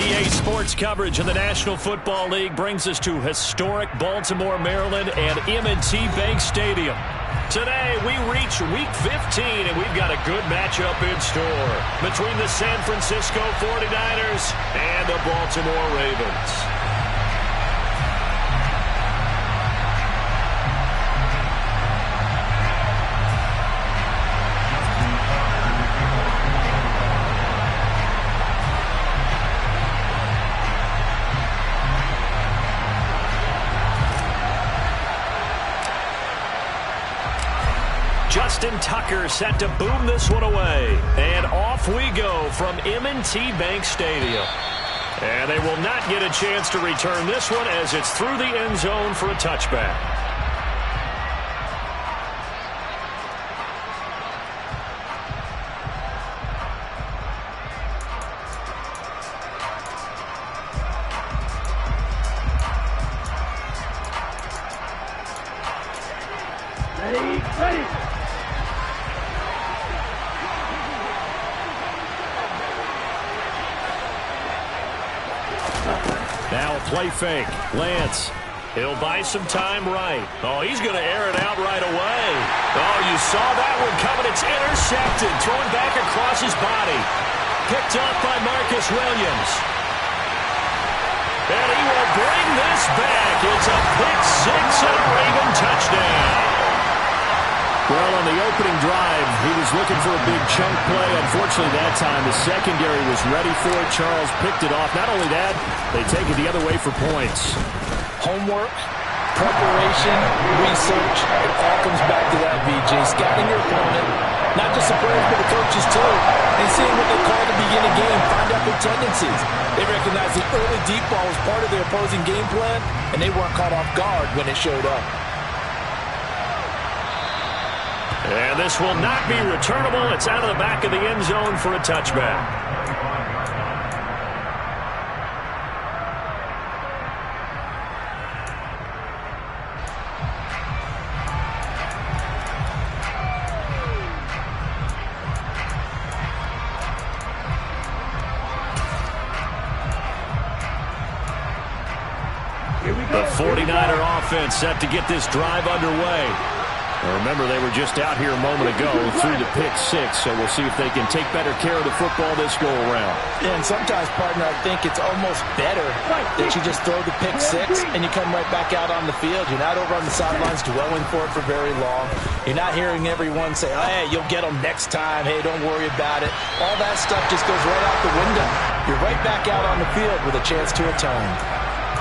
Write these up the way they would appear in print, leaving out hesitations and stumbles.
EA Sports coverage of the National Football League brings us to historic Baltimore, Maryland, and M&T Bank Stadium. Today, we reach Week 15, and we've got a good matchup in store between the San Francisco 49ers and the Baltimore Ravens. Justin Tucker set to boom this one away. And off we go from M&T Bank Stadium. And they will not get a chance to return this one as it's through the end zone for a touchback. Ready. Now a play fake. Lance. He'll buy some time right. Oh, he's going to air it out right away. Oh, you saw that one coming. It's intercepted. Thrown back across his body. Picked up by Marcus Williams. And he will bring this back. It's a pick six and a Raven touchdown. Well, on the opening drive, he was looking for a big chunk play. Unfortunately, that time, the secondary was ready for it. Charles picked it off. Not only that, they take it the other way for points. Homework, preparation, research, it all comes back to that, VJ. Scouting your opponent, not just the players, but the coaches, too. And seeing what they call the beginning game, find out their tendencies. They recognize the early deep ball was part of their opposing game plan, and they weren't caught off guard when it showed up. And this will not be returnable. It's out of the back of the end zone for a touchback. The 49er offense set to get this drive underway. Remember, they were just out here a moment ago through the pick six, so we'll see if they can take better care of the football this go-around. And sometimes, partner, I think it's almost better that you just throw the pick six and you come right back out on the field. You're not over on the sidelines dwelling for it for very long. You're not hearing everyone say, oh, hey, you'll get them next time. Hey, don't worry about it. All that stuff just goes right out the window. You're right back out on the field with a chance to atone.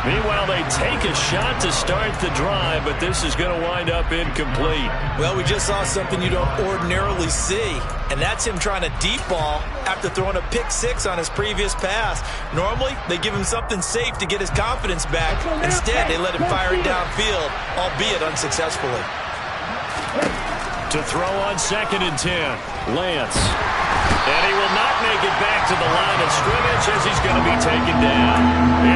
Meanwhile, they take a shot to start the drive, but this is going to wind up incomplete. Well, we just saw something you don't ordinarily see, and that's him trying to deep ball after throwing a pick six on his previous pass. Normally, they give him something safe to get his confidence back. Instead, they let him fire it downfield, albeit unsuccessfully. To throw on 2nd and 10, Lance. And he will not make it back to the line of scrimmage as he's going to be taken down.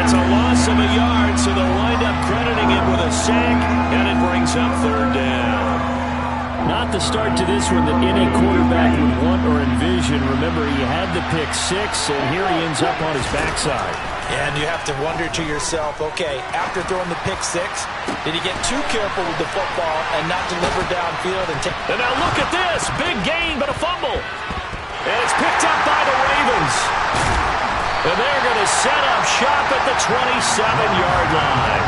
It's a loss of a yard, so they'll wind up crediting him with a sack, and it brings up 3rd down. Not the start to this one that any quarterback would want or envision. Remember, he had the pick six, and here he ends up on his backside. And you have to wonder to yourself, okay, after throwing the pick six, did he get too careful with the football and not deliver downfield? And now look at this. Big gain, but a fumble. And it's picked up by the Ravens. And they're going to set up shop at the 27-yard line.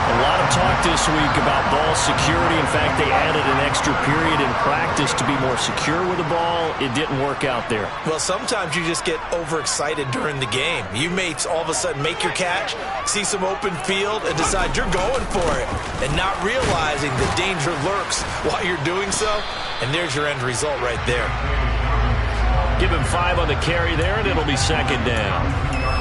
A lot of talk this week about ball security. In fact, they added an extra period in practice to be more secure with the ball. It didn't work out there. Well, sometimes you just get overexcited during the game. You may all of a sudden make your catch, see some open field, and decide you're going for it, and not realizing the danger lurks while you're doing so. And there's your end result right there. Give him 5 on the carry there, and it'll be 2nd down.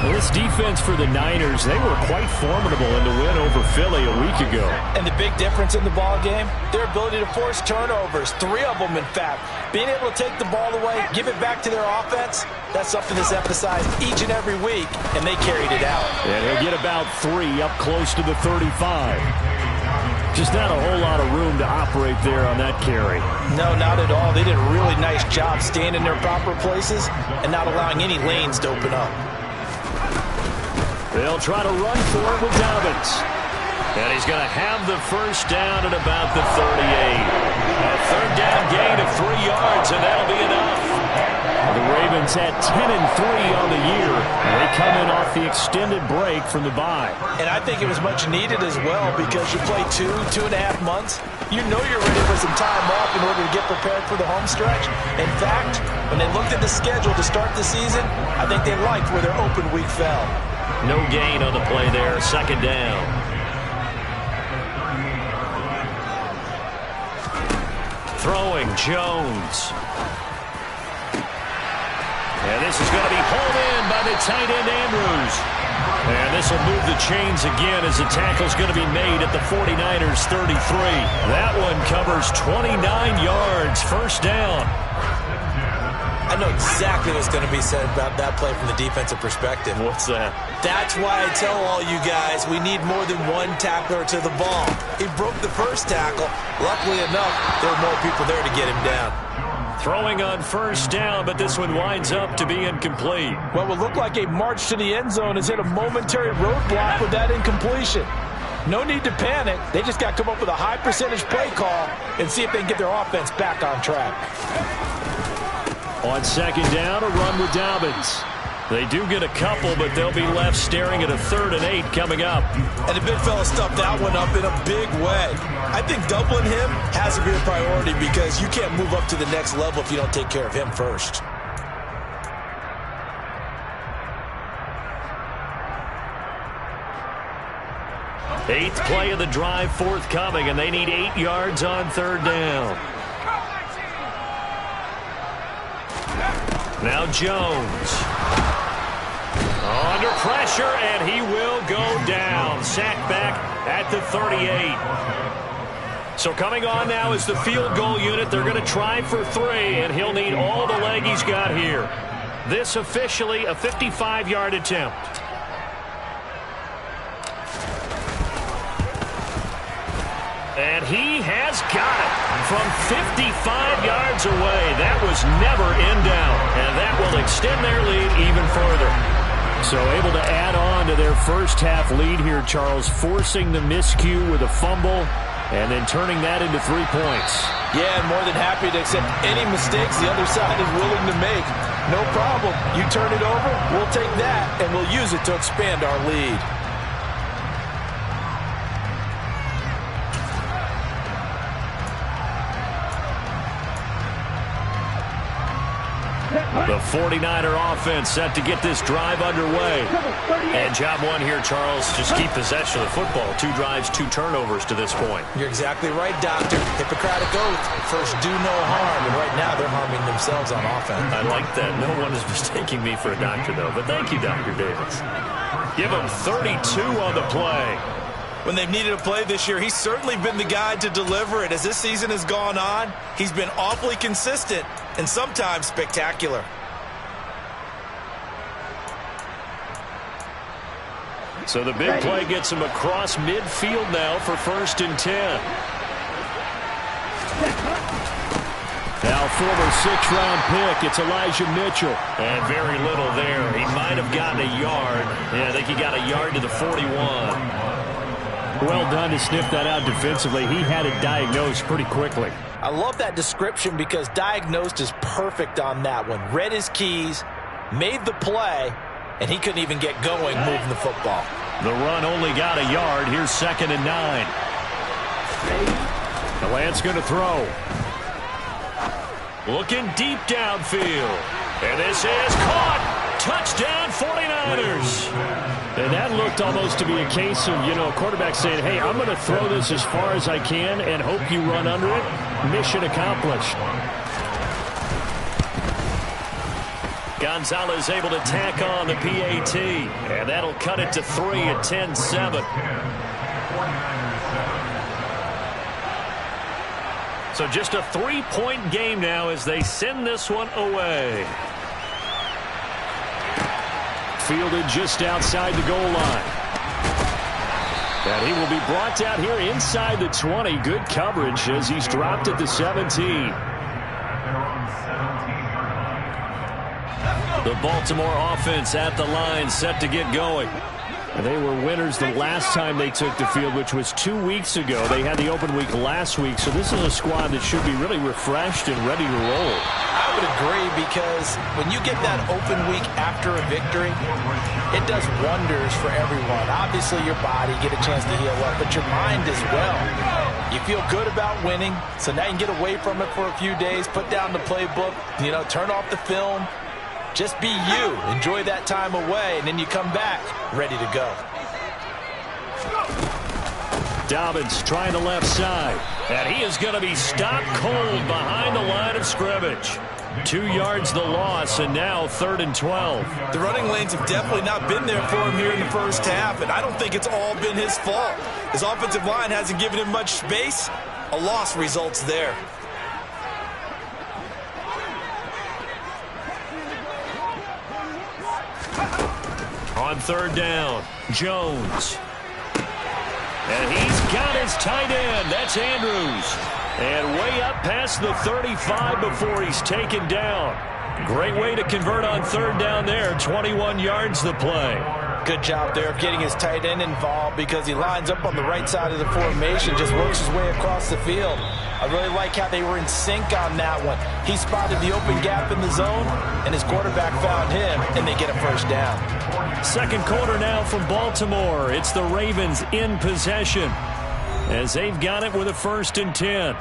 Well, this defense for the Niners, they were quite formidable in the win over Philly a week ago. And the big difference in the ball game, their ability to force turnovers, 3 of them, in fact. Being able to take the ball away, give it back to their offense, that's something that's emphasized each and every week, and they carried it out. And he'll get about 3 up close to the 35. Just not a whole lot of room to operate there on that carry. No, not at all. They did a really nice job staying in their proper places and not allowing any lanes to open up. They'll try to run for it with Dobbins. And he's going to have the first down at about the 38. A third down gain of 3 yards, and that'll be enough. The Ravens had 10-3 on the year. They come in off the extended break from the bye. And I think it was much needed as well because you play 2.5 months. You know you're ready for some time off in order to get prepared for the home stretch. In fact, when they looked at the schedule to start the season, I think they liked where their open week fell. No gain on the play there, second down. Throwing Jones. And this is going to be pulled in by the tight end Andrews. And this will move the chains again as the tackle's going to be made at the 49ers 33. That one covers 29 yards, first down. I know exactly what's going to be said about that play from the defensive perspective. What's that? That's why I tell all you guys we need more than one tackler to the ball. He broke the first tackle. Luckily enough, there were more people there to get him down. Throwing on first down, but this one winds up to be incomplete. What will look like a march to the end zone has hit a momentary roadblock with that incompletion. No need to panic. They just got to come up with a high percentage play call and see if they can get their offense back on track. On second down, a run with Dobbins. They do get a couple, but they'll be left staring at a 3rd and 8 coming up. And the big fella stuffed that one up in a big way. I think doubling him has to be a priority because you can't move up to the next level if you don't take care of him first. Eighth play of the drive forthcoming, and they need 8 yards on third down. Now Jones. Under pressure, and he will go down. Sacked back at the 38. So coming on now is the field goal unit. They're going to try for 3, and he'll need all the leg he's got here. This officially a 55-yard attempt. And he has got it from 55 yards away. That was never in doubt, and that will extend their lead even further. So able to add on to their first half lead here, Charles, forcing the miscue with a fumble and then turning that into 3 points. Yeah, and more than happy to accept any mistakes the other side is willing to make. No problem. You turn it over, we'll take that, and we'll use it to expand our lead. The 49er offense set to get this drive underway. And job one here, Charles, just keep possession of the football. 2 drives, 2 turnovers to this point. You're exactly right, Doctor. Hippocratic oath. First, do no harm. And right now, they're harming themselves on offense. I like that. No one is mistaking me for a doctor, though. But thank you, Dr. Davis. Give him 32 on the play. When they've needed a play this year, he's certainly been the guy to deliver it. As this season has gone on, he's been awfully consistent and sometimes spectacular. So the big play gets him across midfield now for 1st and 10. Now former 6th-round pick, it's Elijah Mitchell. And very little there. He might have gotten a yard. Yeah, I think he got a yard to the 41. Well done to sniff that out defensively. He had it diagnosed pretty quickly. I love that description because diagnosed is perfect on that one. Read his keys, made the play, and he couldn't even get going moving the football. The run only got a yard. Here's 2nd and 9. The Lance going to throw. Looking deep downfield. And this is caught. Touchdown 49ers. And that looked almost to be a case of, a quarterback saying, hey, I'm going to throw this as far as I can and hope you run under it. Mission accomplished. Gonzalez able to tack on the PAT. And that'll cut it to 3 at 10-7. So just a 3-point game now as they send this one away. Fielded just outside the goal line. And he will be brought down here inside the 20. Good coverage as he's dropped at the 17. The Baltimore offense at the line set to get going. They were winners the last time they took the field, which was 2 weeks ago. They had the open week last week, so this is a squad that should be really refreshed and ready to roll. I would agree, because when you get that open week after a victory, it does wonders for everyone. Obviously, your body get a chance to heal up, but your mind as well. You feel good about winning, so now you can get away from it for a few days, put down the playbook, turn off the film. Just be you. Enjoy that time away, and then you come back ready to go. Dobbins trying the left side, and he is going to be stopped cold behind the line of scrimmage. 2 yards the loss, and now 3rd and 12. The running lanes have definitely not been there for him here in the first half, and I don't think it's all been his fault. His offensive line hasn't given him much space. A loss results there. On 3rd down, Jones. And he's got his tight end. That's Andrews. And way up past the 35 before he's taken down. Great way to convert on 3rd down there. 21 yards the play. Good job there of getting his tight end involved, because he lines up on the right side of the formation, just works his way across the field. I really like how they were in sync on that one. He spotted the open gap in the zone, and his quarterback found him, and they get a first down. 2nd quarter now from Baltimore. It's the Ravens in possession, as they've got it with a 1st and 10.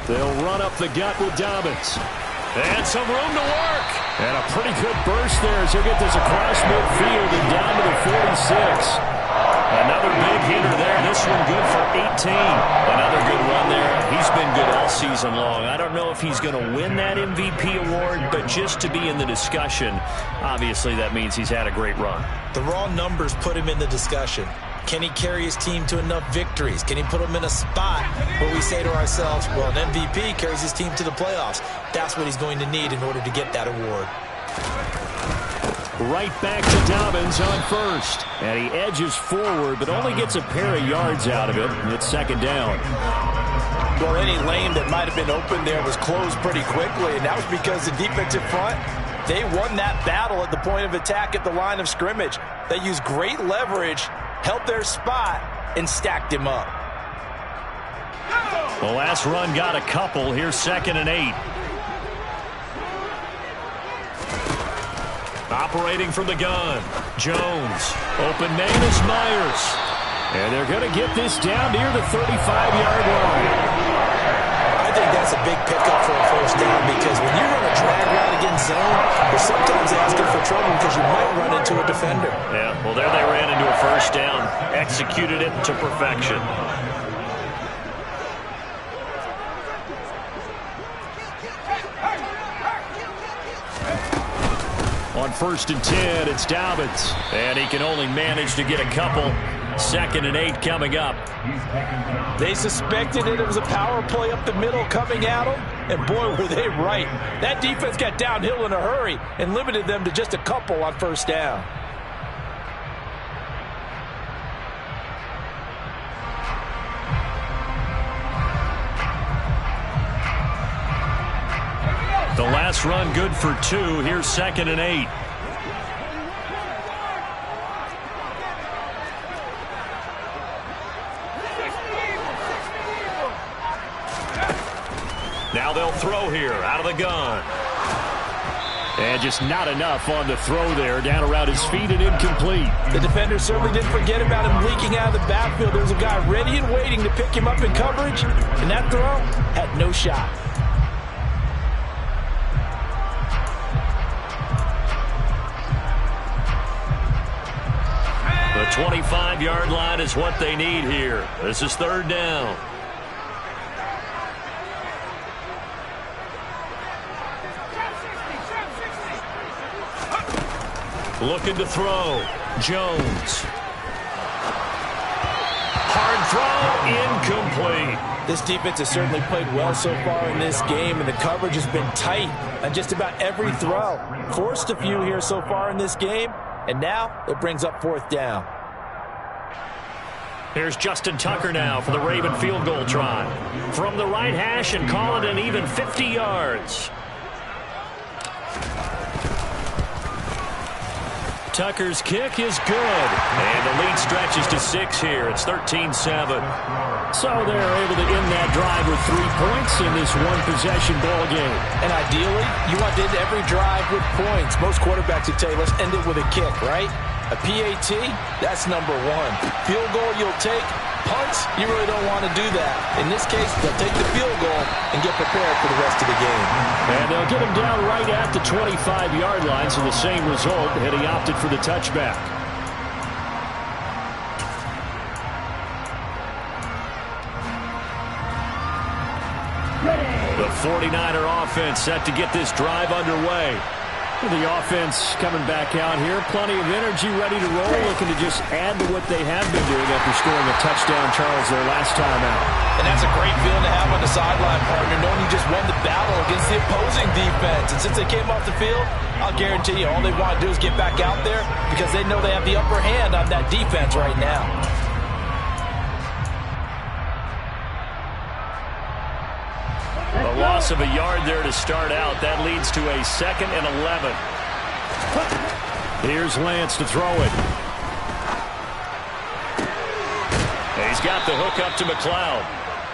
They'll run up the gut with Dobbins. And some room to work. And a pretty good burst there as he'll get this across midfield and down to the 46. Another big hitter there. This one good for 18. Another good run there. He's been good all season long. I don't know if he's going to win that MVP award, but just to be in the discussion, obviously that means he's had a great run. The raw numbers put him in the discussion. Can he carry his team to enough victories? Can he put them in a spot where we say to ourselves, well, an MVP carries his team to the playoffs. That's what he's going to need in order to get that award. Right back to Dobbins on 1st. And he edges forward, but only gets a pair of yards out of it. It's 2nd down. Well, any lane that might have been open there was closed pretty quickly, and that was because the defensive front, they won that battle at the point of attack at the line of scrimmage. They used great leverage, held their spot, and stacked him up. The last run got a couple. Here's 2nd and 8. Operating from the gun, Jones. Open man is Myers. And they're going to get this down near the 35-yard line. I think that's a big pickup for a first down, because when you run a drag route against zone, you're sometimes asking for trouble because you might run into a defender. Yeah, well, there they ran into a first down. Executed it to perfection. On 1st and 10, it's Dobbins. And he can only manage to get a couple. 2nd and 8 coming up. They suspected it was a power play up the middle coming at them, and boy, were they right. That defense got downhill in a hurry and limited them to just a couple on 1st down. The last run good for 2. Here's 2nd and 8. Now they'll throw here out of the gun. And just not enough on the throw there. Down around his feet and incomplete. The defender certainly didn't forget about him leaking out of the backfield. There was a guy ready and waiting to pick him up in coverage, and that throw had no shot. The 25-yard line is what they need here. This is 3rd down. Looking to throw. Jones. Hard throw, incomplete. This defense has certainly played well so far in this game, and the coverage has been tight on just about every throw. Forced a few here so far in this game, And now it brings up 4th down. Here's Justin Tucker now for the Raven field goal try. From the right hash and call it an even 50 yards. Tucker's kick is good. And the lead stretches to 6 here. It's 13-7. So they're able to end that drive with 3 points in this one-possession ball game. And ideally, you want to end every drive with points. Most quarterbacks would tell you, let's end it with a kick, right? A PAT, that's number 1. Field goal you'll take. Punts, you really don't want to do that. In this case, they'll take the field goal and get prepared for the rest of the game. And they'll get him down right at the 25-yard line, so the same result had he opted for the touchback. The 49er offense set to get this drive underway. The offense coming back out here. Plenty of energy, ready to roll, looking to just add to what they have been doing after scoring a touchdown, Charles, their last time out. And that's a great feeling to have on the sideline, partner, knowing you just won the battle against the opposing defense. And since they came off the field, I'll guarantee you all they want to do is get back out there because they know they have the upper hand on that defense right now. A loss of a yard there to start out. That leads to a 2nd and 11. Here's Lance to throw it. He's got the hook up to McLeod.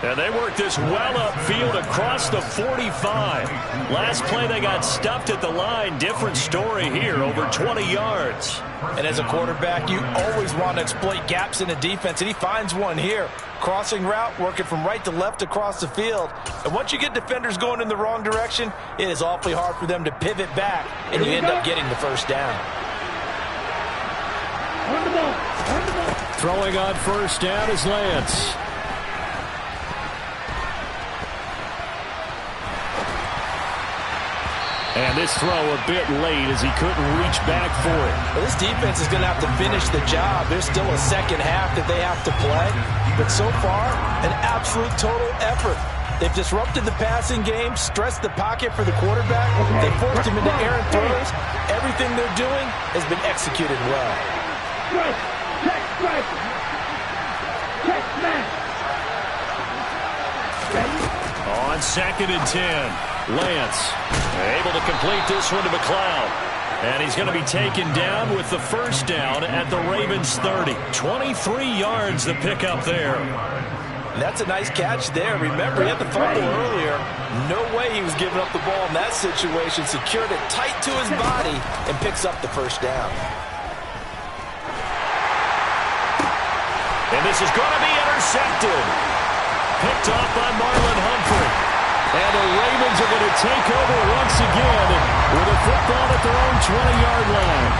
And they work this well upfield across the 45. Last play they got stuffed at the line. Different story here, over 20 yards. And as a quarterback, you always want to exploit gaps in the defense, and he finds one here. Crossing route, working from right to left across the field. And once you get defenders going in the wrong direction, it is awfully hard for them to pivot back, and you end up getting the 1st down. Throwing on 1st down is Lance. And this throw a bit late as he couldn't reach back for it. Well, this defense is going to have to finish the job. There's still a 2nd half that they have to play. But so far, an absolute total effort. They've disrupted the passing game, stressed the pocket for the quarterback. They forced him into errant throws. Everything they're doing has been executed well. On 2nd and 10. Lance able to complete this one to McLeod. And he's going to be taken down with the 1st down at the Ravens 30. 23 yards the pickup there. That's a nice catch there. Remember, he had the fumble earlier. No way he was giving up the ball in that situation. Secured it tight to his body and picks up the 1st down. And this is going to be intercepted. Picked off by Marlon Humphrey. And the Ravens are going to take over once again with a football at their own 20-yard line.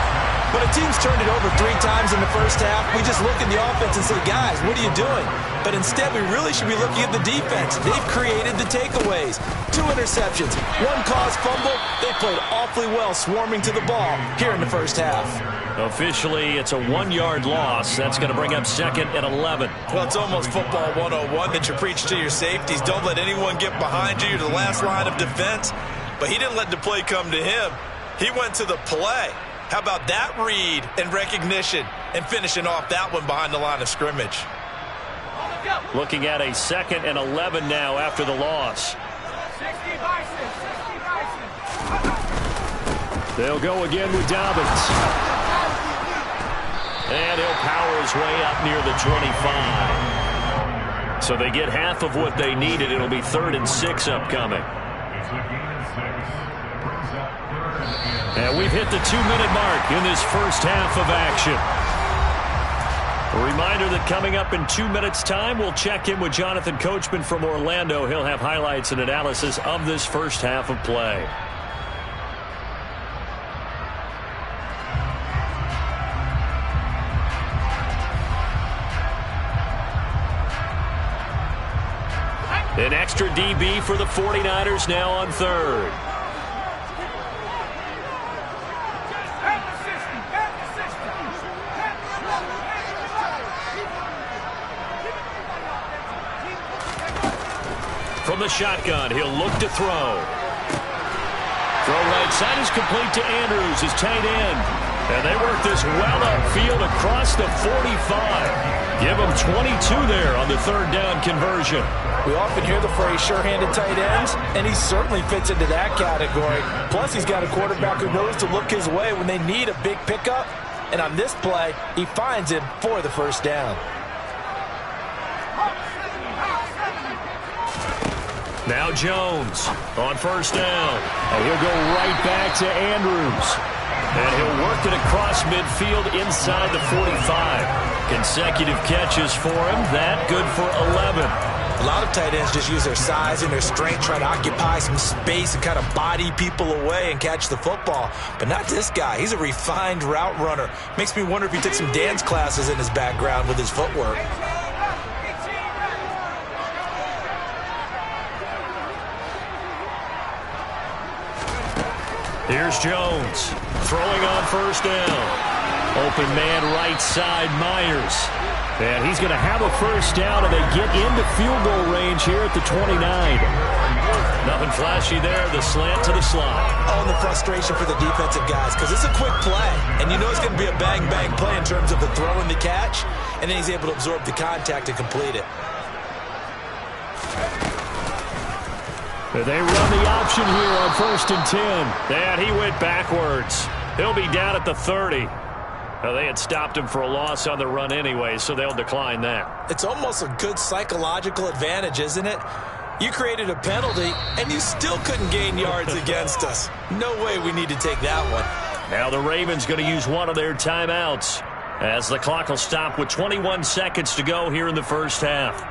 When a team's turned it over 3 times in the 1st half, we just look at the offense and say, guys, what are you doing? But instead, we really should be looking at the defense. They've created the takeaways. 2 interceptions, 1 caused fumble. They played awfully well swarming to the ball here in the 1st half. Officially, it's a 1-yard loss. That's going to bring up 2nd and 11. Well, it's almost football 101 that you preach to your safeties. Don't let anyone get behind you. You're the last line of defense. But he didn't let the play come to him. He went to the play. How about that read and recognition and finishing off that one behind the line of scrimmage? Looking at a 2nd and 11 now after the loss. They'll go again with Dobbins. And he'll power his way up near the 25. So they get half of what they needed. It'll be 3rd and 6 upcoming. And we've hit the 2-minute mark in this 1st half of action. A reminder that coming up in 2 minutes' time, we'll check in with Jonathan Coachman from Orlando. He'll have highlights and analysis of this 1st half of play. An extra DB for the 49ers now on 3rd. From the shotgun, he'll look to throw. Throw right side is complete to Andrews, his tight end. And they work this well upfield across the 45. Give them 22 there on the third down conversion. We often hear the phrase sure-handed tight ends, and he certainly fits into that category. Plus, he's got a quarterback who knows to look his way when they need a big pickup. And on this play, he finds him for the first down. Now Jones on first down. And he'll go right back to Andrews. And he'll work it across midfield inside the 45. Consecutive catches for him. That good for 11. A lot of tight ends just use their size and their strength, try to occupy some space and kind of body people away and catch the football. But not this guy. He's a refined route runner. Makes me wonder if he took some dance classes in his background with his footwork. Here's Jones throwing on first down. Open man right side, Myers. And he's going to have a first down, and they get into field goal range here at the 29. Nothing flashy there, the slant to the slot. Oh, and the frustration for the defensive guys, because it's a quick play. And you know it's going to be a bang-bang play in terms of the throw and the catch, and then he's able to absorb the contact and complete it. They run the option here on 1st and 10. And he went backwards. He'll be down at the 30. Well, they had stopped him for a loss on the run anyway, so they'll decline that. It's almost a good psychological advantage, isn't it? You created a penalty, and you still couldn't gain yards against us. No way we need to take that one. Now the Ravens going to use one of their timeouts as the clock will stop with 21 seconds to go here in the first half.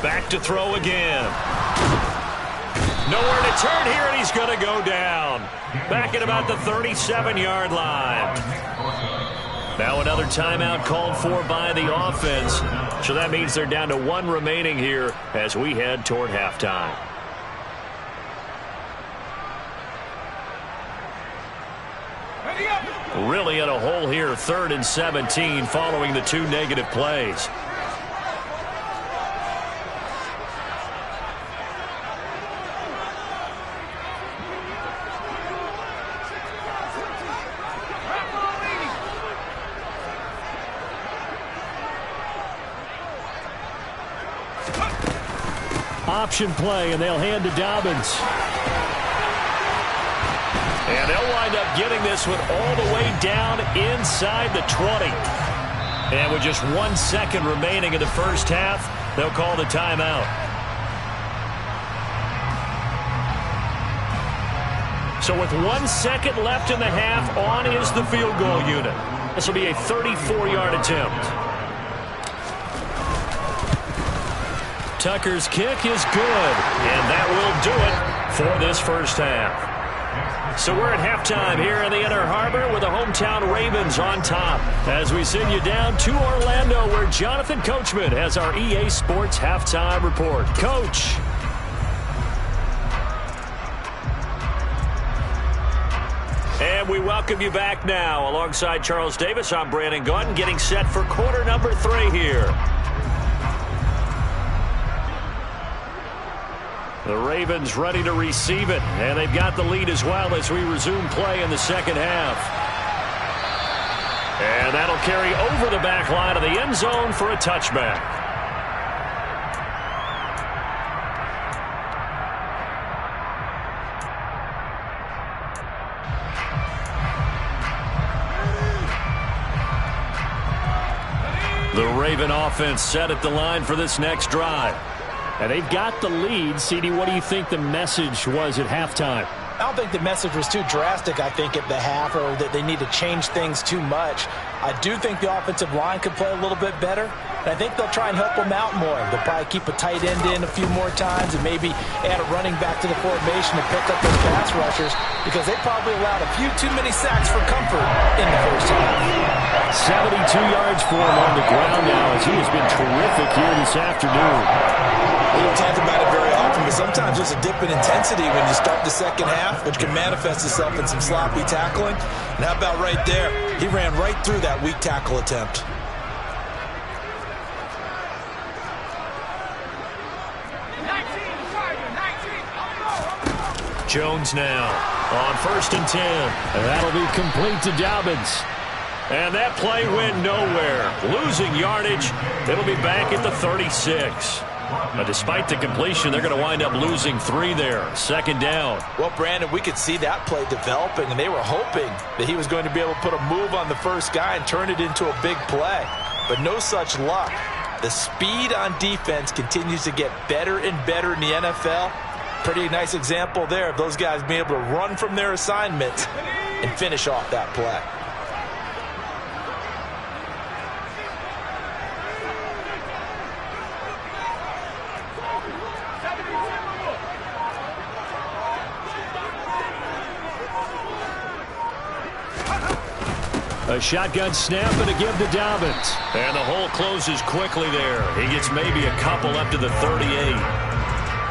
Back to throw again. Nowhere to turn here, and he's going to go down. Back at about the 37-yard line. Now another timeout called for by the offense. So that means they're down to one remaining here as we head toward halftime. Really in a hole here, 3rd and 17 following the 2 negative plays. Option play, and they'll hand to Dobbins. And they'll wind up getting this one all the way down inside the 20. And with just 1 second remaining in the first half, they'll call the timeout. So with 1 second left in the half, on is the field goal unit. This will be a 34-yard attempt. Tucker's kick is good, and that will do it for this first half. So we're at halftime here in the Inner Harbor with the hometown Ravens on top as we send you down to Orlando where Jonathan Coachman has our EA Sports halftime report. Coach. And we welcome you back now. Alongside Charles Davis, I'm Brandon Gaudin getting set for quarter number 3 here. The Ravens ready to receive it, and they've got the lead as well as we resume play in the second half. And that'll carry over the back line of the end zone for a touchback. The Raven offense set at the line for this next drive. And they've got the lead. CD, what do you think the message was at halftime? I don't think the message was too drastic, I think, at the half, or that they need to change things too much. I do think the offensive line could play a little bit better. And I think they'll try and help them out more. They'll probably keep a tight end in a few more times and maybe add a running back to the formation to pick up those pass rushers because they probably allowed a few too many sacks for comfort in the first half. 72 yards for him on the ground now as he has been terrific here this afternoon. We don't talk about it very often, but sometimes there's a dip in intensity when you start the second half, which can manifest itself in some sloppy tackling. And how about right there? He ran right through that weak tackle attempt. Jones now on 1st and 10. And that'll be complete to Dobbins. And that play went nowhere. Losing yardage. It'll be back at the 36. But despite the completion, they're going to wind up losing 3 there. 2nd down. Well, Brandon, we could see that play developing, and they were hoping that he was going to be able to put a move on the first guy and turn it into a big play. But no such luck. The speed on defense continues to get better and better in the NFL. Pretty nice example there of those guys being able to run from their assignments and finish off that play. A shotgun snap and a give to Dobbins. And the hole closes quickly there. He gets maybe a couple up to the 38.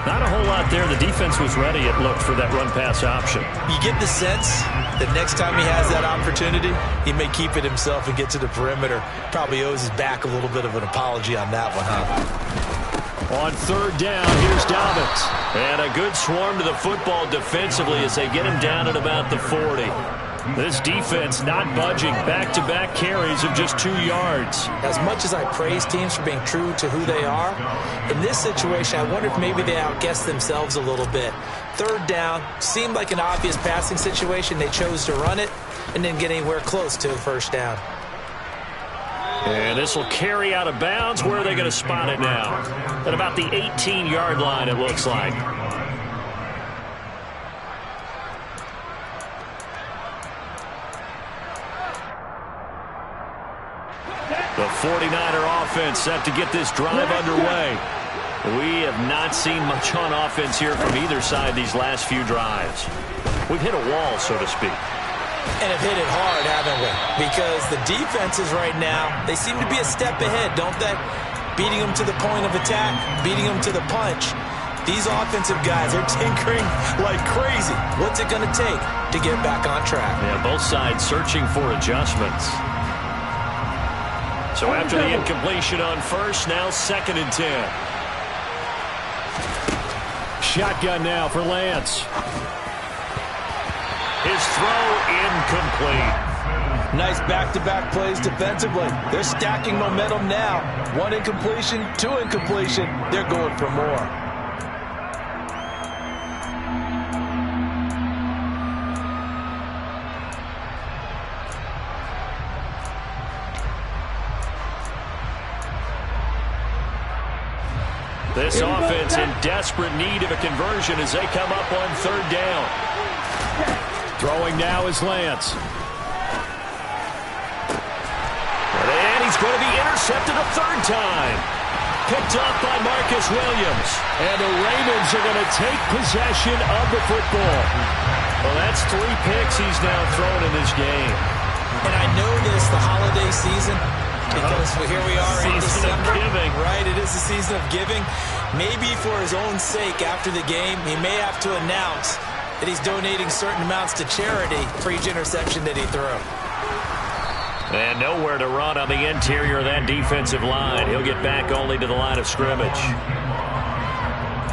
Not a whole lot there. The defense was ready, it looked, for that run-pass option. You get the sense that next time he has that opportunity, he may keep it himself and get to the perimeter. Probably owes his back a little bit of an apology on that one, huh? On 3rd down, here's Dobbins. And a good swarm to the football defensively as they get him down at about the 40. This defense not budging. Back-to-back carries of just 2 yards. As much as I praise teams for being true to who they are, in this situation, I wonder if maybe they outguessed themselves a little bit. 3rd down seemed like an obvious passing situation. They chose to run it and didn't get anywhere close to a 1st down. And this will carry out of bounds. Where are they going to spot it now? At about the 18-yard line, it looks like. The 49er offense set to get this drive underway. We have not seen much on offense here from either side these last few drives. We've hit a wall, so to speak. And have hit it hard, haven't we? Because the defenses right now, they seem to be a step ahead, don't they? Beating them to the point of attack, beating them to the punch. These offensive guys are tinkering like crazy. What's it going to take to get back on track? Yeah, both sides searching for adjustments. So after the incompletion on 1st, now 2nd and 10. Shotgun now for Lance. His throw incomplete. Nice back-to-back plays defensively. They're stacking momentum now. 1 incompletion, 2 incompletion. They're going for more. This offense in desperate need of a conversion as they come up on 3rd down. Throwing now is Lance. And he's going to be intercepted a 3rd time. Picked up by Marcus Williams. And the Ravens are going to take possession of the football. Well, that's 3 picks he's now thrown in this game. And I know this, the holiday season, because here we are in December, right? It is the season of giving. Maybe for his own sake after the game, he may have to announce that he's donating certain amounts to charity for each interception that he threw. And nowhere to run on the interior of that defensive line. He'll get back only to the line of scrimmage.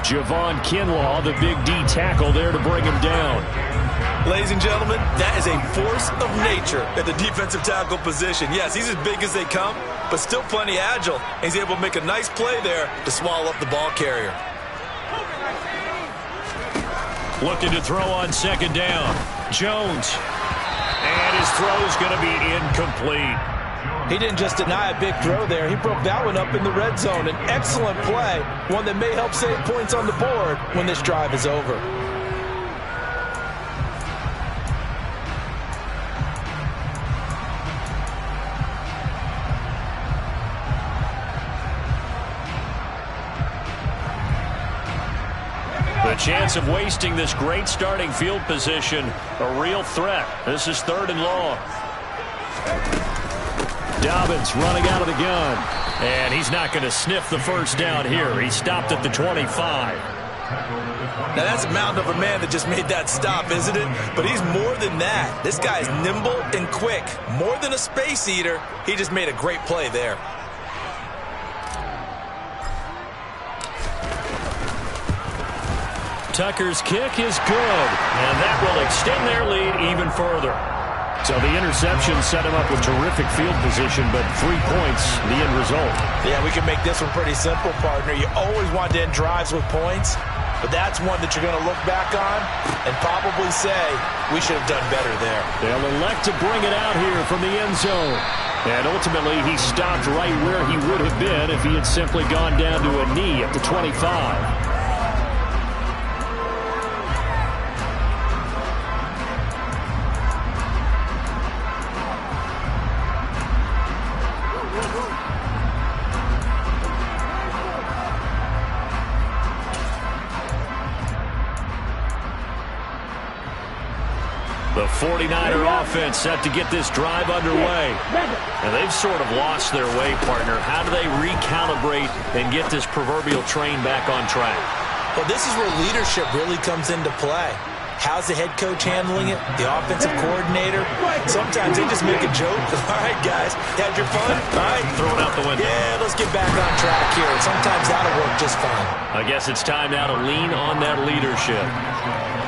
Javon Kinlaw, the big D tackle there to bring him down. Ladies and gentlemen, that is a force of nature at the defensive tackle position. Yes, he's as big as they come, but still plenty agile. He's able to make a nice play there to swallow up the ball carrier. Looking to throw on 2nd down. Jones. And his throw is going to be incomplete. He didn't just deny a big throw there. He broke that one up in the red zone. An excellent play, one that may help save points on the board when this drive is over. The chance of wasting this great starting field position, a real threat. This is 3rd and long. Dobbins running out of the gun. And he's not going to sniff the first down here. He stopped at the 25. Now, that's a mountain of a man that just made that stop, isn't it? But he's more than that. This guy's nimble and quick. More than a space eater, he just made a great play there. Tucker's kick is good, and that will extend their lead even further. So the interception set him up with terrific field position, but 3 points, the end result. Yeah, we can make this one pretty simple, partner. You always want to end drives with points, but that's one that you're going to look back on and probably say, we should have done better there. They'll elect to bring it out here from the end zone. And ultimately, he stopped right where he would have been if he had simply gone down to a knee at the 25. The 49er offense set to get this drive underway. And they've sort of lost their way, partner. How do they recalibrate and get this proverbial train back on track? Well, this is where leadership really comes into play. How's the head coach handling it? The offensive coordinator? Sometimes they just make a joke. All right, guys, had your fun? All right. Throw it out the window. Yeah, let's get back on track here. And sometimes that'll work just fine. I guess it's time now to lean on that leadership.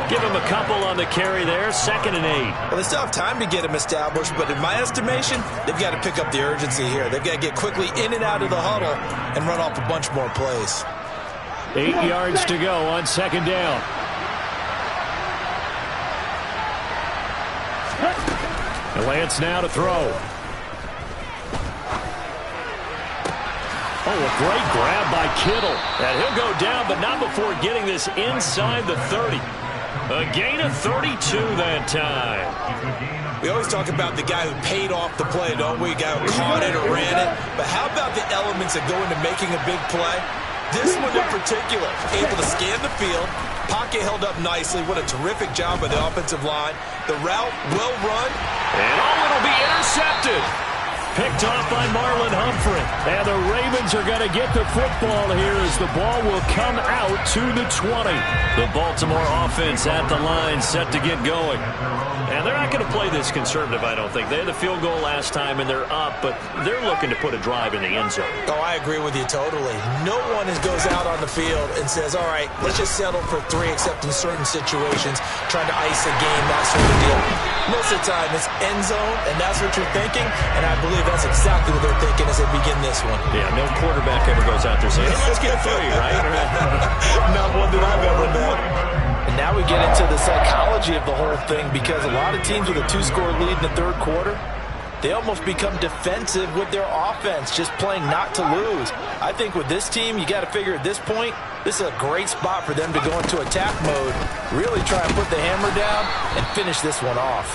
Give him a couple on the carry there, 2nd and 8. Well, they still have time to get him established, but in my estimation, they've got to pick up the urgency here. They've got to get quickly in and out of the huddle and run off a bunch more plays. 8 yards to go on 2nd down. And Lance now to throw. Oh, a great grab by Kittle. And he'll go down, but not before getting this inside the 30. A gain of 32 that time. We always talk about the guy who paid off the play, don't we? The guy who caught it or ran it. But how about the elements that go into making a big play? This one in particular, able to scan the field. Pocket held up nicely. What a terrific job by the offensive line. The route, well run. And it'll be intercepted. Picked off by Marlon Humphrey. And the Ravens are going to get the football here as the ball will come out to the 20. The Baltimore offense at the line set to get going. And they're not going to play this conservative, I don't think. They had the field goal last time, and they're up, but they're looking to put a drive in the end zone. Oh, I agree with you totally. No one goes out on the field and says, all right, let's just settle for 3, except in certain situations, trying to ice a game, that sort of deal. Most of the time, it's end zone, and that's what you're thinking, and I believe that's exactly what they're thinking as they begin this one. Yeah, no quarterback ever goes out there saying, hey, let's get 3, right? Not one that I've ever met. And now we get into the psychology of the whole thing, because a lot of teams with a 2-score lead in the 3rd quarter, they almost become defensive with their offense, just playing not to lose. I think with this team, you got to figure at this point, this is a great spot for them to go into attack mode, really try and put the hammer down and finish this one off.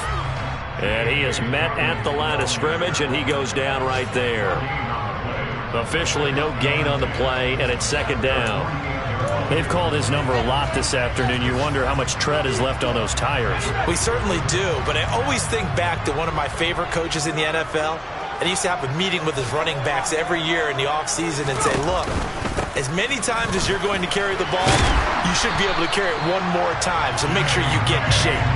And he is met at the line of scrimmage, and he goes down right there. Officially no gain on the play, and it's 2nd down. They've called his number a lot this afternoon. You wonder how much tread is left on those tires. We certainly do, but I always think back to one of my favorite coaches in the NFL. And he used to have a meeting with his running backs every year in the offseason and say, look, as many times as you're going to carry the ball, you should be able to carry it one more time, so make sure you get in shape.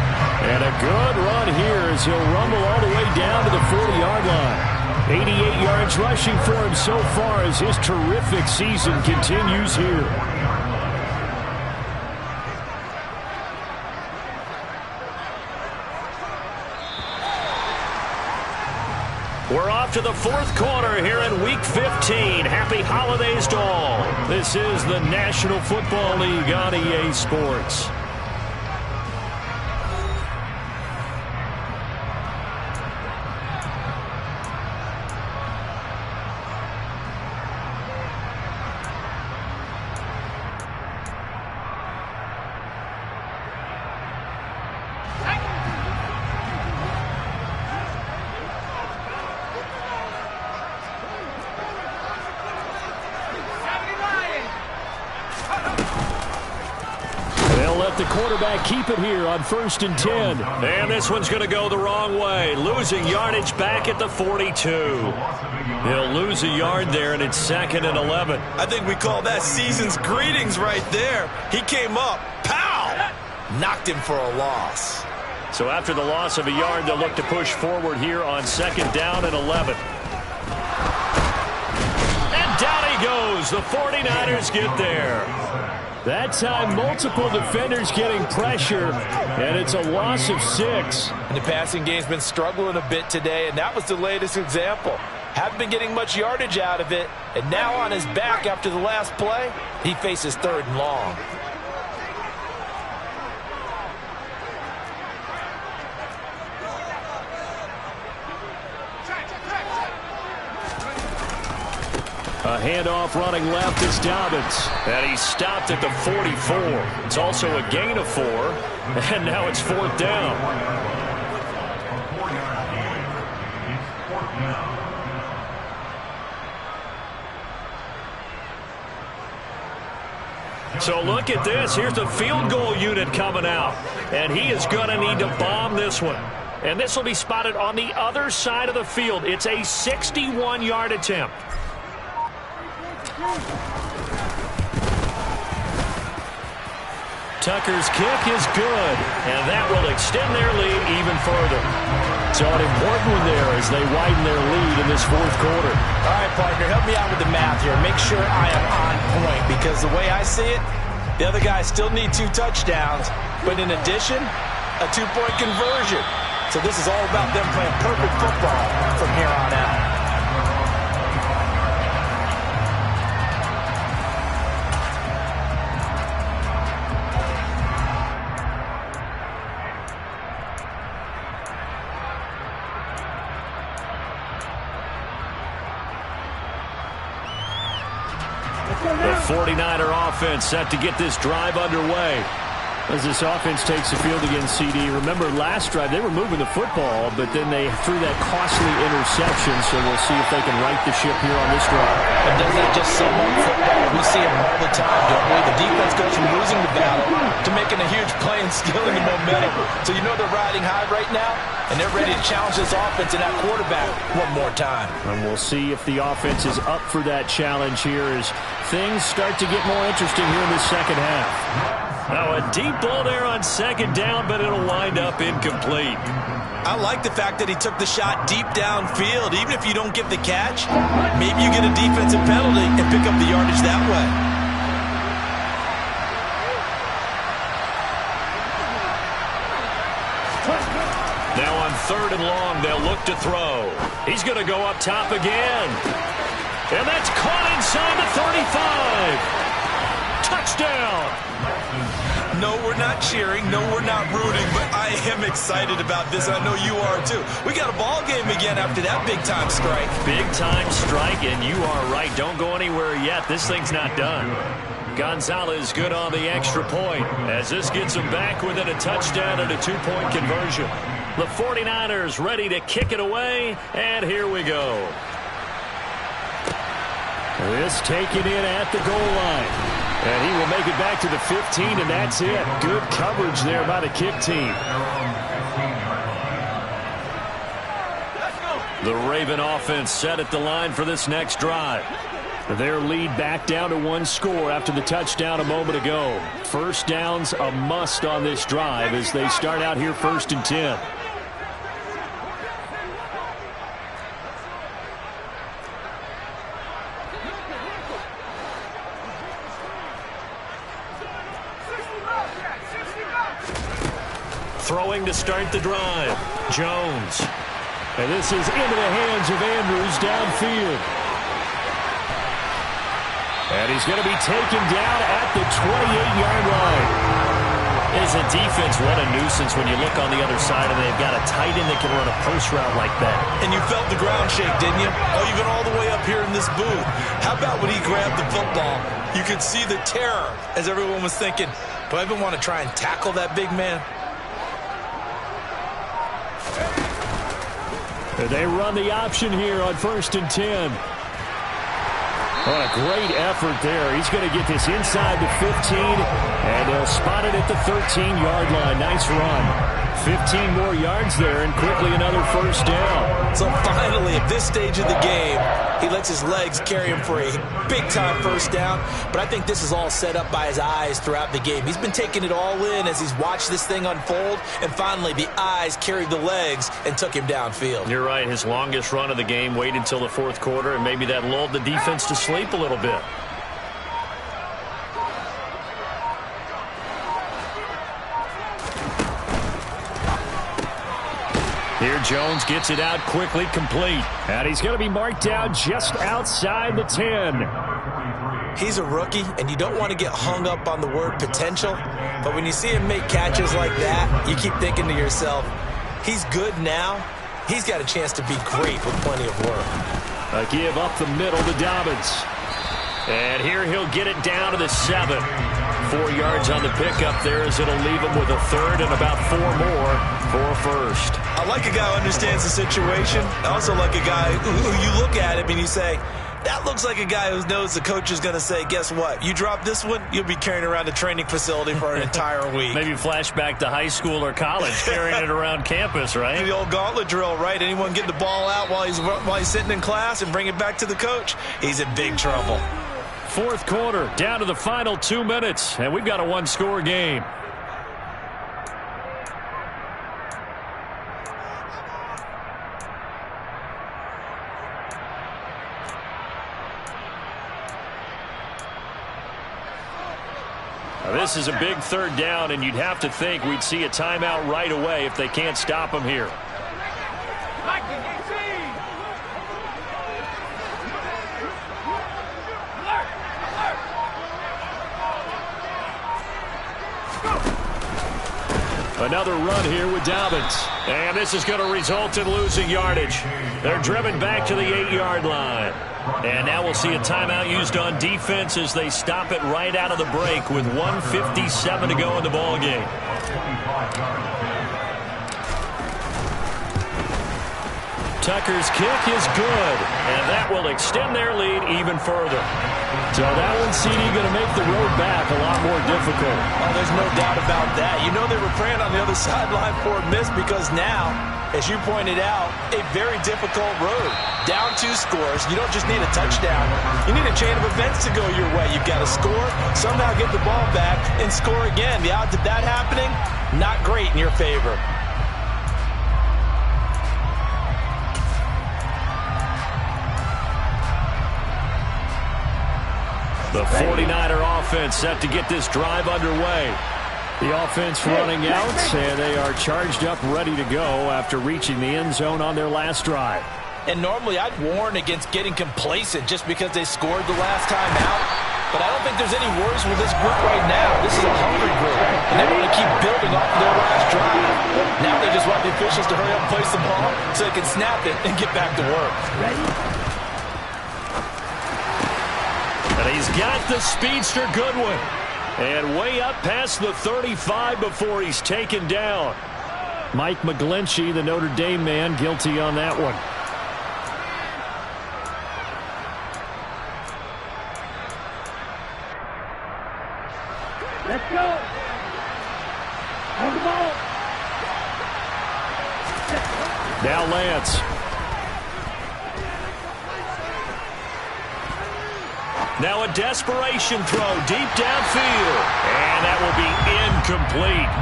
And a good run here as he'll rumble all the way down to the 40-yard line. 88 yards rushing for him so far as his terrific season continues here. We're off to the 4th quarter here in Week 15. Happy holidays to all. This is the National Football League on EA Sports. the quarterback keep it here on 1st and 10. And this one's going to go the wrong way. Losing yardage back at the 42. He'll lose a yard there, and it's 2nd and 11. I think we call that season's greetings right there. He came up, pow! Knocked him for a loss. So after the loss of a yard, they'll look to push forward here on 2nd down and 11. And down he goes. The 49ers get there. That time, multiple defenders getting pressure, and it's a loss of 6. And the passing game's been struggling a bit today, and that was the latest example. Haven't been getting much yardage out of it, and now on his back after the last play, he faces 3rd and long. A handoff running left is Dobbins. And he stopped at the 44. It's also a gain of 4. And now it's 4th down. So look at this. Here's the field goal unit coming out. And he is going to need to bomb this one. And this will be spotted on the other side of the field. It's a 61-yard attempt. Tucker's kick is good, and that will extend their lead even further. So an important one there as they widen their lead in this 4th quarter. All right, partner, help me out with the math here. Make sure I am on point, because the way I see it, the other guys still need 2 touchdowns, but in addition, a 2-point conversion. So this is all about them playing perfect football from here on out. The 49er offense set to get this drive underway. As this offense takes the field against CD. Remember, last drive, they were moving the football, but then they threw that costly interception, so we'll see if they can right the ship here on this drive. And does that just sum up football? We see it all the time, don't we? The defense goes from losing the battle to making a huge play and stealing the momentum. So you know they're riding high right now, and they're ready to challenge this offense and that quarterback one more time. And we'll see if the offense is up for that challenge here as things start to get more interesting here in the second half. Now a deep ball there on 2nd down, but it'll wind up incomplete. I like the fact that he took the shot deep downfield. Even if you don't get the catch, maybe you get a defensive penalty and pick up the yardage that way. Now on 3rd and long, they'll look to throw. He's going to go up top again. And that's caught inside the 35. Touchdown. No, we're not cheering. No, we're not rooting. But I am excited about this. I know you are, too. We got a ball game again after that big-time strike. Big-time strike, and you are right. Don't go anywhere yet. This thing's not done. Gonzalez good on the extra point as this gets him back within a touchdown and a 2-point conversion. The 49ers ready to kick it away, and here we go. This taken in at the goal line. And he will make it back to the 15, and that's it. Good coverage there by the kick team. The Raven offense set at the line for this next drive. Their lead back down to 1 score after the touchdown a moment ago. First down's a must on this drive as they start out here 1st and 10. Throwing to start the drive. Jones. And this is into the hands of Andrews downfield. And he's going to be taken down at the 28-yard line. As a defense, what a nuisance when you look on the other side and they've got a tight end that can run a post route like that. And you felt the ground shake, didn't you? Oh, even all the way up here in this booth. How about when he grabbed the football? You could see the terror as everyone was thinking, do I even want to try and tackle that big man? They run the option here on 1st and 10. What a great effort there. He's going to get this inside the 15, and they'll spot it at the 13-yard line. Nice run. 15 more yards there, and quickly another first down. So finally, at this stage of the game, he lets his legs carry him for a big-time first down. But I think this is all set up by his eyes throughout the game. He's been taking it all in as he's watched this thing unfold, and finally the eyes carried the legs and took him downfield. You're right. His longest run of the game waited until the fourth quarter, and maybe that lulled the defense to sleep a little bit. Here Jones gets it out quickly, complete. And he's going to be marked down just outside the 10. He's a rookie, and you don't want to get hung up on the word potential. But when you see him make catches like that, you keep thinking to yourself, he's good now. He's got a chance to be great with plenty of work. A give up the middle to Dobbins. And here he'll get it down to the 7. 4 yards on the pickup there as it'll leave him with a third and about 4 more for a first. I like a guy who understands the situation. I also like a guy who you look at him and you say, that looks like a guy who knows the coach is going to say, guess what? You drop this one, you'll be carrying around a training facility for an entire week. Maybe flashback to high school or college, carrying it around campus, right? The old gauntlet drill, right? Anyone get the ball out while he's sitting in class and bring it back to the coach, he's in big trouble. Fourth quarter, down to the final 2 minutes, and we've got a one-score game. Now, this is a big third down, and you'd have to think we'd see a timeout right away if they can't stop him here. Another run here with Dobbins. And this is going to result in losing yardage. They're driven back to the 8-yard line. And now we'll see a timeout used on defense as they stop it right out of the break with 1:57 to go in the ballgame. Tucker's kick is good, and that will extend their lead even further. So that one, CD, going to make the road back a lot more difficult. Oh, there's no doubt about that. You know they were praying on the other sideline for a miss because now, as you pointed out, a very difficult road. Down 2 scores. You don't just need a touchdown. You need a chain of events to go your way. You've got to score, somehow get the ball back, and score again. The odds of that happening, not great in your favor. The 49er offense set to get this drive underway. The offense running out, and they are charged up, ready to go after reaching the end zone on their last drive. And normally I'd warn against getting complacent just because they scored the last time out. But I don't think there's any worries with this group right now. This is a hungry group, and they want to keep building off their last drive. Now they just want the officials to hurry up and place the ball so they can snap it and get back to work. Ready? And he's got the speedster Goodwin. And way up past the 35 before he's taken down. Mike McGlinchey, the Notre Dame man, guilty on that one. Let's go. Hold the ball. Now Lance. Now a desperation throw deep downfield. And that will be incomplete.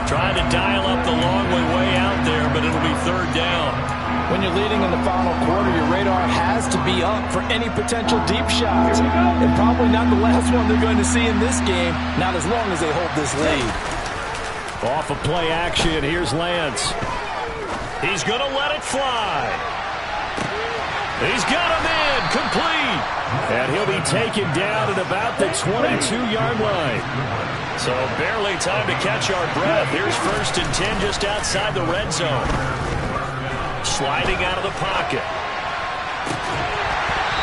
Trying to dial up the long way out there, but it'll be third down. When you're leading in the final quarter, your radar has to be up for any potential deep shots. And probably not the last one they're going to see in this game, not as long as they hold this lead. Off of play action, here's Lance. He's going to let it fly. He's got him in, complete. And he'll be taken down at about the 22-yard line. So barely time to catch our breath. Here's 1st and 10 just outside the red zone. Sliding out of the pocket.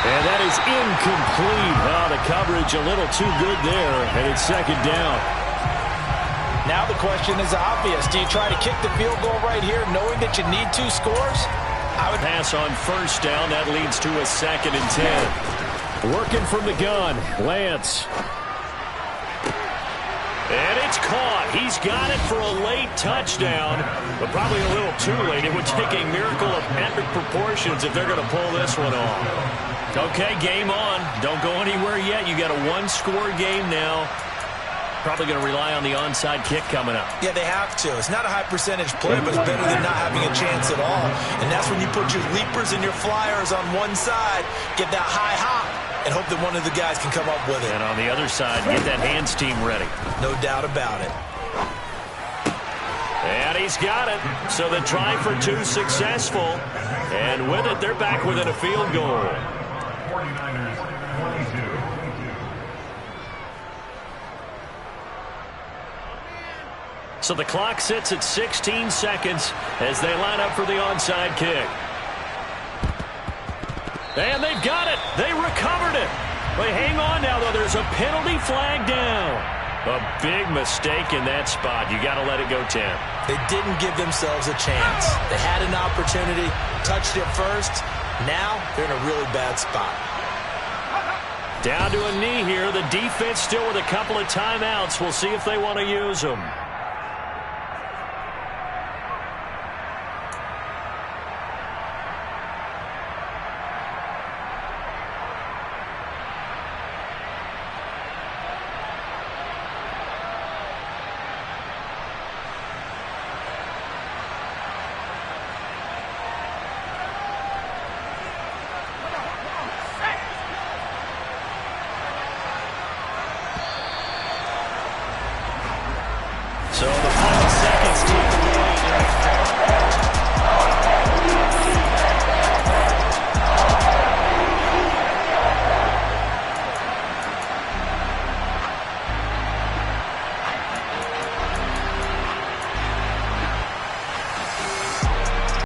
And that is incomplete. Oh, the coverage a little too good there, and it's 2nd down. Now the question is obvious. Do you try to kick the field goal right here knowing that you need 2 scores? I would pass on 1st down. That leads to a 2nd and 10. Working from the gun, Lance. And it's caught. He's got it for a late touchdown, but probably a little too late. It would take a miracle of epic proportions if they're going to pull this one off. Okay, game on. Don't go anywhere yet. You got a one-score game now. Probably going to rely on the onside kick coming up. Yeah, they have to. It's not a high-percentage play, but it's better than not having a chance at all. And that's when you put your leapers and your flyers on one side, get that high hop, and hope that one of the guys can come up with it. And on the other side, get that hands team ready. No doubt about it. And he's got it. So the try for two successful. And with it, they're back within a field goal. 49ers 22. So the clock sits at 16 seconds as they line up for the onside kick. And they've got it. They recovered it. But hang on now, though. There's a penalty flag down. A big mistake in that spot. You got to let it go 10. They didn't give themselves a chance. They had an opportunity, touched it first. Now they're in a really bad spot. Down to a knee here. The defense still with a couple of timeouts. We'll see if they want to use them.